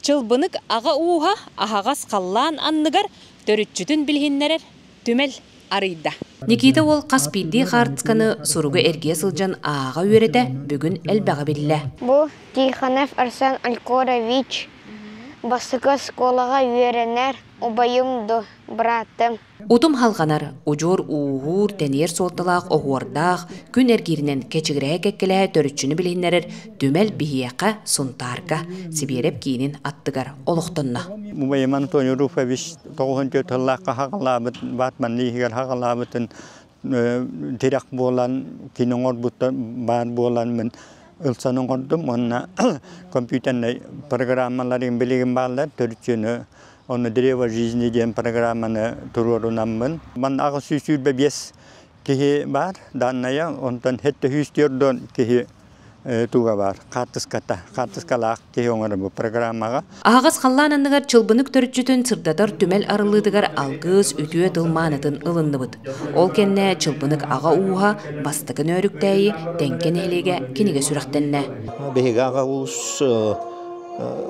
Çılbınık ağa uha ahagaz kallan anныгар төрүччүтүн билһиннерер түмел арыйда. Никита ол Каспийди хартсканы суругу эрге сылжан ага үйрете бүгүн элбага билле. Бу Тихонов Арсен Алькорович басыка сколага үйренер обайымды братым. Утум халганар ужур уухур тенер солталаак огуордаах күн эргиринен кечигирээ кеккелээ төрүччүнү билиннерер түмел бихияка сунтарга сибиреп кийинин аттыгар олохтонна. Мубайым Антонио Руфович 9-нчы тыллаакка хагалаабыт батман лигер хагалаабытын терек болан киноңор бутта бар болан мен ылсанын кордум онна компьютерный программаларын билигин баалар төрүччүнү onu Drevo жизни деген программаны турурунаммын. Ман ага сүйсүрбе бес кихи бар, данная, онтан хетте хүстөрдөн кихи туга бар. Картыскалаак кихи оңар бу программага. Агас халланындыгар чылбынык төрүчүтүн сырдадар түмел арылыдыгар алгыз үтүө тылманытын ылындыбыт. Ол кенне чылбынык ага уха бастыгын өрүктәйи тенкен элеге киниге сүрактенне. Бега ага ус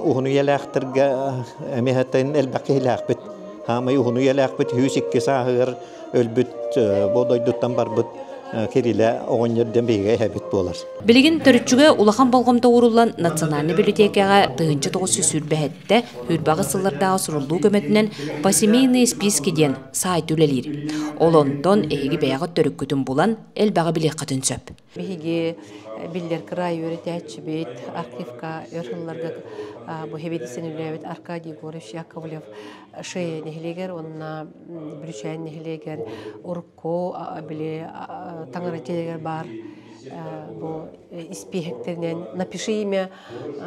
Uhunu yalaktırga emehetten elbette hilakbet. Hama uhunu yalakbet hüsikke sahır ölbüt bodoyduttan barbut kerile oğonyerden bege hebet bolar. Bilgin törütçüge ulakan bolgomda urullan Naциональный библиотекага 900 hürbağı sıllardağı surulduğu gömetinden Посемейные списки ден сайт ülelir. Olonton egi beyağı törükkütün bulan elbağı bilek katın söp. Bihi biller kray öğreteci bit arxivka örhüllarga bu hebedisen ülevit Arkadiy Gorovich Yakovlev şey nehleger onna brüçen nehleger urko bile tangarateger бар bu ispihekterinden напиши имя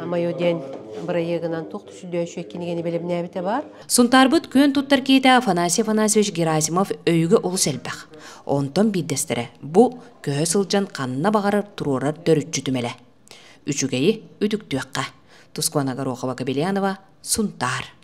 мое день браегынан тоқту сүдөөшө кинигени белемнебите бар. Сунтарбыт көн туттар кейте Афанасий Афанасьевич Герасимов өйгө улус элбак. Онтон биддестере бу көһө сылжан канына багарып турурар төрүччүтүмеле. Үчүгейи үдүктүөкка. Тускуана Горохова Кабелянова, Сунтар.